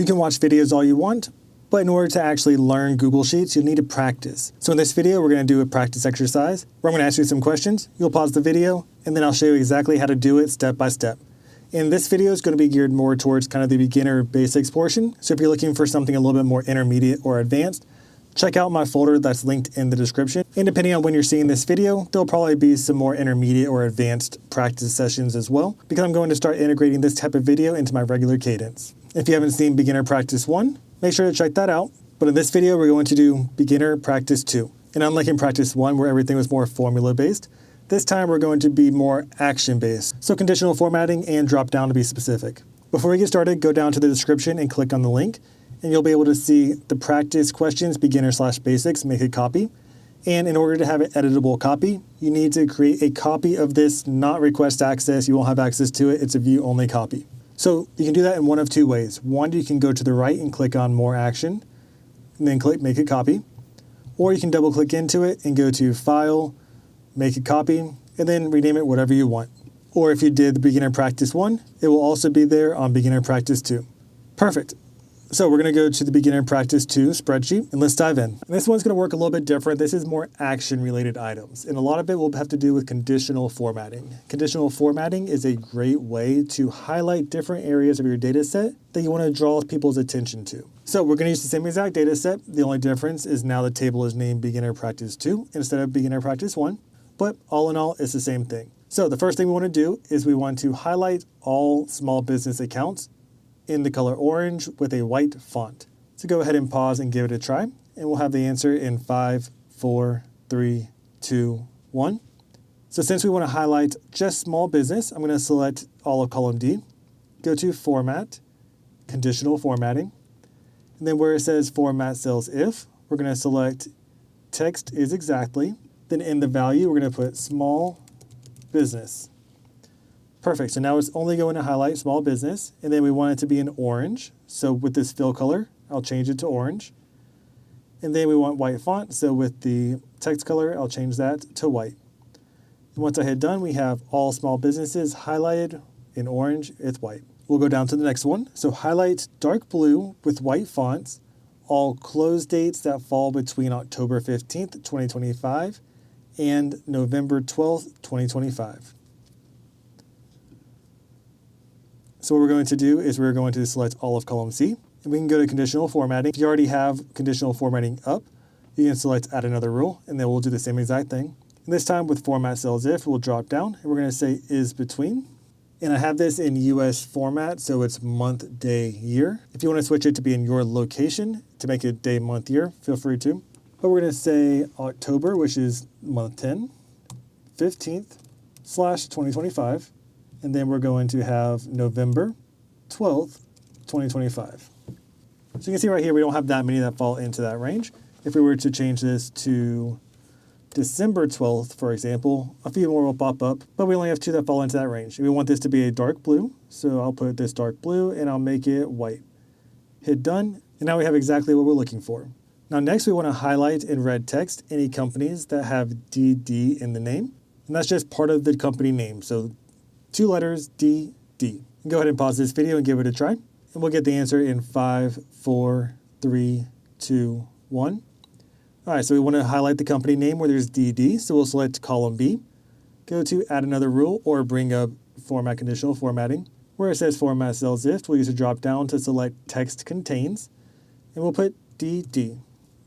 You can watch videos all you want, but in order to actually learn Google Sheets, you'll need to practice. So in this video, we're going to do a practice exercise where I'm going to ask you some questions. You'll pause the video, and then I'll show you exactly how to do it step by step. And this video is going to be geared more towards kind of the beginner basics portion. So if you're looking for something a little bit more intermediate or advanced, check out my folder that's linked in the description. And depending on when you're seeing this video, there'll probably be some more intermediate or advanced practice sessions as well, because I'm going to start integrating this type of video into my regular cadence. If you haven't seen Beginner Practice 1, make sure to check that out. But in this video, we're going to do Beginner Practice 2. And unlike in Practice 1, where everything was more formula-based, this time we're going to be more action-based. So conditional formatting and drop down to be specific. Before we get started, go down to the description and click on the link, and you'll be able to see the practice questions, beginner/basics, make a copy. And in order to have an editable copy, you need to create a copy of this, not request access. You won't have access to it. It's a view-only copy. So you can do that in one of two ways. One, you can go to the right and click on More Action, and then click Make a Copy. Or you can double-click into it and go to File, Make a Copy, and then rename it whatever you want. Or if you did the Beginner Practice 1, it will also be there on Beginner Practice 2. Perfect. So we're going to go to the Beginner Practice 2 spreadsheet, and let's dive in. And this one's going to work a little bit different. This is more action-related items, and a lot of it will have to do with conditional formatting. Conditional formatting is a great way to highlight different areas of your data set that you want to draw people's attention to. So we're going to use the same exact data set. The only difference is now the table is named Beginner Practice 2 instead of Beginner Practice 1, but all in all, it's the same thing. So the first thing we want to do is we want to highlight all small business accounts in the color orange with a white font. So go ahead and pause and give it a try, and we'll have the answer in 5, 4, 3, 2, 1. So since we want to highlight just small business, I'm going to select all of column D, go to Format, Conditional Formatting, and then where it says Format Cells If, we're going to select Text is Exactly, then in the value, we're going to put Small Business. Perfect, so now it's only going to highlight small business, and then we want it to be in orange. So with this fill color, I'll change it to orange. And then we want white font, so with the text color, I'll change that to white. And once I hit done, we have all small businesses highlighted in orange with white. We'll go down to the next one. So highlight dark blue with white fonts, all close dates that fall between October 15th, 2025 and November 12th, 2025. So what we're going to do is we're going to select all of column C, and we can go to conditional formatting. If you already have conditional formatting up, you can select add another rule, and then we'll do the same exact thing. And this time with format cells if, we'll drop down, and we're going to say is between. And I have this in US format, so it's month, day, year. If you want to switch it to be in your location to make it day, month, year, feel free to. But we're going to say October, which is month 10, 15th/2025. And then we're going to have November 12th, 2025. So you can see right here, we don't have that many that fall into that range. If we were to change this to December 12th, for example, a few more will pop up, but we only have 2 that fall into that range. We want this to be a dark blue, so I'll put this dark blue and I'll make it white. Hit done, and now we have exactly what we're looking for. Now next, we want to highlight in red text any companies that have DD in the name, and that's just part of the company name. So 2 letters, D, D. Go ahead and pause this video and give it a try. And we'll get the answer in 5, 4, 3, 2, 1. All right, so we want to highlight the company name where there's DD. So we'll select column B, go to add another rule or bring up format conditional formatting. Where it says format cells if, we'll use a drop down to select text contains, and we'll put DD.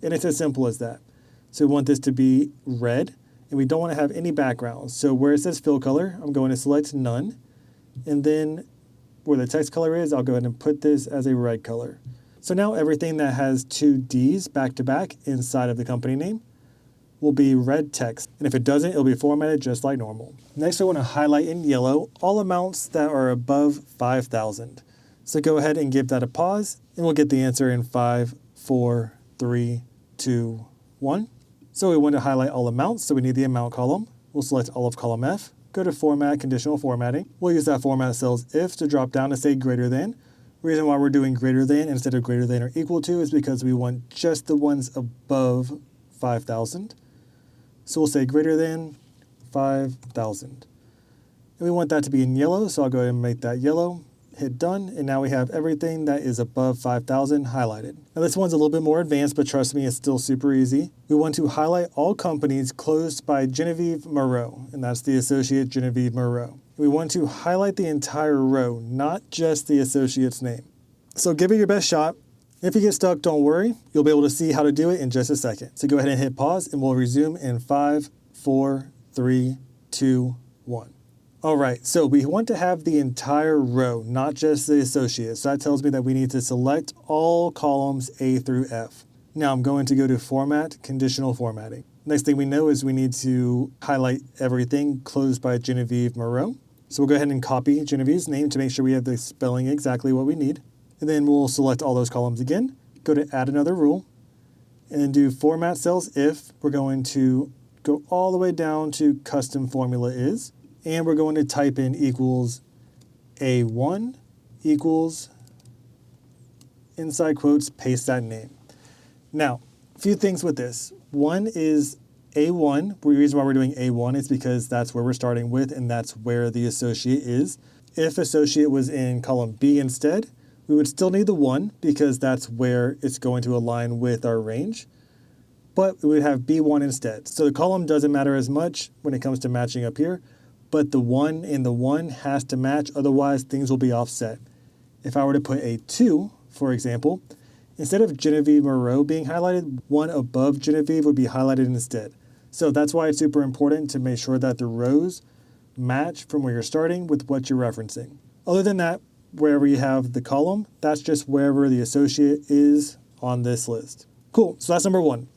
And it's as simple as that. So we want this to be red, and we don't want to have any backgrounds. So where it says fill color, I'm going to select none. And then where the text color is, I'll go ahead and put this as a red color. So now everything that has 2 Ds back to back inside of the company name will be red text. And if it doesn't, it'll be formatted just like normal. Next, I want to highlight in yellow all amounts that are above 5,000. So go ahead and give that a pause, and we'll get the answer in 5, 4, 3, 2, 1. So we want to highlight all amounts, so we need the amount column. We'll select all of column F, go to Format, Conditional Formatting. We'll use that format cells if to drop down to say greater than. The reason why we're doing greater than instead of greater than or equal to is because we want just the ones above 5,000. So we'll say greater than 5,000. And we want that to be in yellow, so I'll go ahead and make that yellow. hit done, and now we have everything that is above 5,000 highlighted. Now this one's a little bit more advanced, but trust me, it's still super easy. We want to highlight all companies closed by Genevieve Moreau, and that's the associate Genevieve Moreau. We want to highlight the entire row, not just the associate's name. So give it your best shot. If you get stuck, don't worry. You'll be able to see how to do it in just a second. So go ahead and hit pause, and we'll resume in 5, 4, 3, 2, 1. All right, so we want to have the entire row, not just the associate. So that tells me that we need to select all columns A through F. Now I'm going to go to Format, Conditional Formatting. Next thing we know is we need to highlight everything closed by Genevieve Moreau. So we'll go ahead and copy Genevieve's name to make sure we have the spelling exactly what we need. And then we'll select all those columns again, go to Add Another Rule, and then do Format Cells If. We're going to go all the way down to Custom Formula Is. And we're going to type in equals A1 equals, inside quotes, paste that name. Now, a few things with this. One is A1. The reason why we're doing A1 is because that's where we're starting with, and that's where the associate is. If associate was in column B instead, we would still need the 1 because that's where it's going to align with our range. But we would have B1 instead. So the column doesn't matter as much when it comes to matching up here. But the 1 in the 1 has to match, otherwise things will be offset. If I were to put a 2, for example, instead of Genevieve Moreau being highlighted, 1 above Genevieve would be highlighted instead. So that's why it's super important to make sure that the rows match from where you're starting with what you're referencing. Other than that, wherever you have the column, that's just wherever the associate is on this list. Cool, so that's number 1.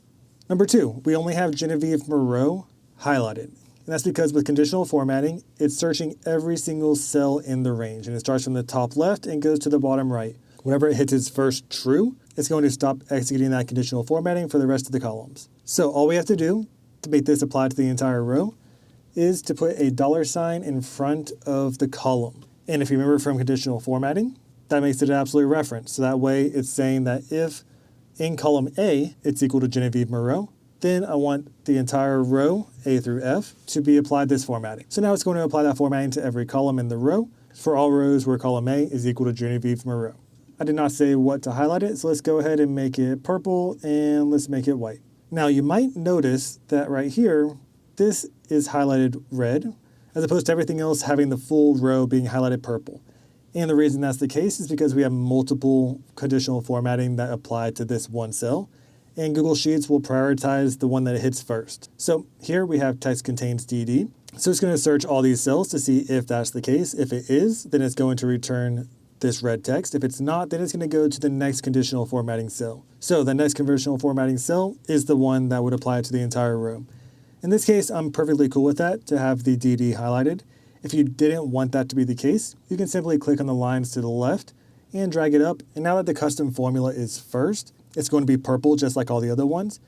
Number 2, we only have Genevieve Moreau highlighted. And that's because with conditional formatting, it's searching every single cell in the range. And it starts from the top left and goes to the bottom right. Whenever it hits its first true, it's going to stop executing that conditional formatting for the rest of the columns. So all we have to do to make this apply to the entire row is to put a $sign in front of the column. And if you remember from conditional formatting, that makes it an absolute reference. So that way it's saying that if in column A, it's equal to Genevieve Moreau, then I want the entire row, A through F, to be applied this formatting. So now it's going to apply that formatting to every column in the row for all rows where column A is equal to Genevieve Moreau. I did not say what to highlight it, so let's go ahead and make it purple and let's make it white. Now you might notice that right here, this is highlighted red, as opposed to everything else having the full row being highlighted purple. And the reason that's the case is because we have multiple conditional formatting that apply to this one cell, and Google Sheets will prioritize the one that it hits first. So here we have text contains DD. So it's going to search all these cells to see if that's the case. If it is, then it's going to return this red text. If it's not, then it's going to go to the next conditional formatting cell. So the next conditional formatting cell is the one that would apply to the entire row. In this case, I'm perfectly cool with that, to have the DD highlighted. If you didn't want that to be the case, you can simply click on the lines to the left and drag it up. And now that the custom formula is first, it's going to be purple just like all the other ones,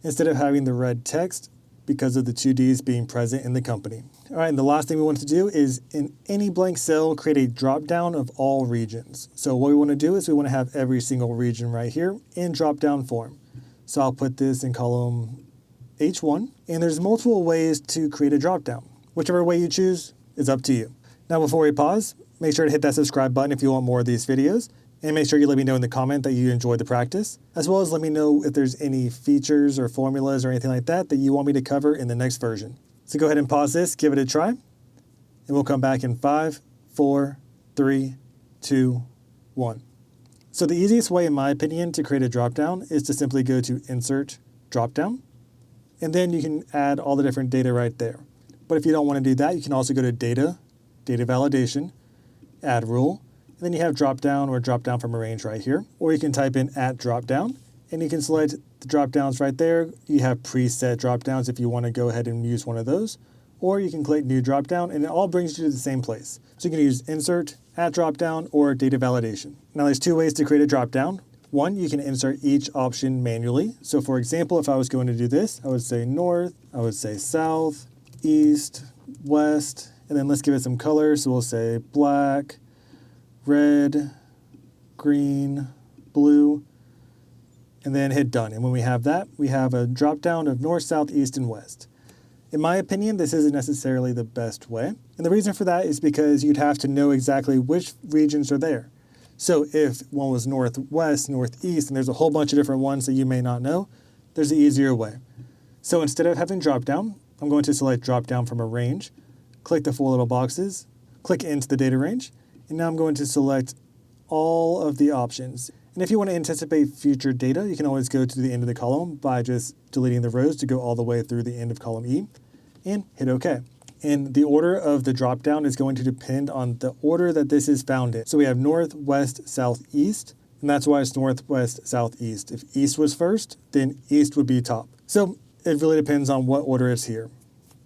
instead of having the red text because of the two Ds being present in the company. All right, and the last thing we want to do is in any blank cell, create a drop down of all regions. So what we want to do is we want to have every single region right here in drop down form. So I'll put this in column H1, and there's multiple ways to create a drop down. Whichever way you choose is up to you. Now before we pause, make sure to hit that subscribe button if you want more of these videos. And make sure you let me know in the comment that you enjoyed the practice, as well as let me know if there's any features or formulas or anything like that that you want me to cover in the next version. So go ahead and pause this, give it a try, and we'll come back in 5, 4, 3, 2, 1. So the easiest way, in my opinion, to create a dropdown is to simply go to Insert, Dropdown, and then you can add all the different data right there. But if you don't want to do that, you can also go to Data, Data Validation, Add Rule, and then you have drop down or drop down from a range right here. Or you can type in @dropdown, and you can select the drop downs right there. You have preset drop downs if you want to go ahead and use one of those. Or you can click New Dropdown, and it all brings you to the same place. So you can use Insert, @dropdown, or Data Validation. Now there's two ways to create a dropdown. One, you can insert each option manually. So for example, if I was going to do this, I would say North, I would say South, East, West, and then let's give it some color. So we'll say black, red, green, blue, and then hit done. And when we have that, we have a drop down of north, south, east, and west. In my opinion, this isn't necessarily the best way. And the reason for that is because you'd have to know exactly which regions are there. So if one was northwest, northeast, and there's a whole bunch of different ones that you may not know, there's an easier way. So instead of having drop down, I'm going to select drop down from a range, click the 4 little boxes, click into the data range, and now I'm going to select all of the options. And if you want to anticipate future data, you can always go to the end of the column by just deleting the rows to go all the way through the end of column E, and hit OK. And the order of the dropdown is going to depend on the order that this is found in. So we have north, west, south, east, and that's why it's northwest, southeast. If east was first, then east would be top. So it really depends on what order it's here.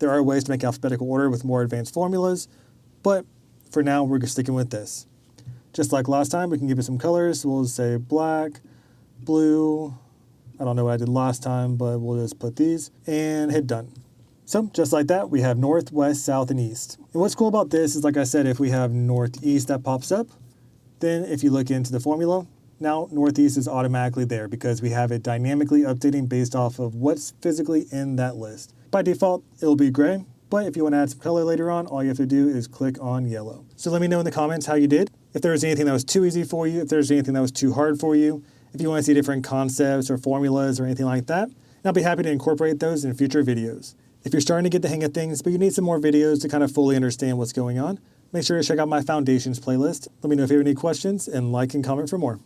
There are ways to make alphabetical order with more advanced formulas, but for now, we're sticking with this. Just like last time, we can give it some colors. We'll say black, blue. I don't know what I did last time, but we'll just put these and hit done. So just like that, we have north, west, south, and east. And what's cool about this is, like I said, if we have northeast that pops up, then if you look into the formula, now northeast is automatically there because we have it dynamically updating based off of what's physically in that list. By default, it'll be gray, but if you want to add some color later on, all you have to do is click on yellow. So let me know in the comments how you did. If there was anything that was too easy for you, if there's anything that was too hard for you, if you want to see different concepts or formulas or anything like that, and I'll be happy to incorporate those in future videos. If you're starting to get the hang of things, but you need some more videos to kind of fully understand what's going on, make sure to check out my Foundations playlist. Let me know if you have any questions and like and comment for more.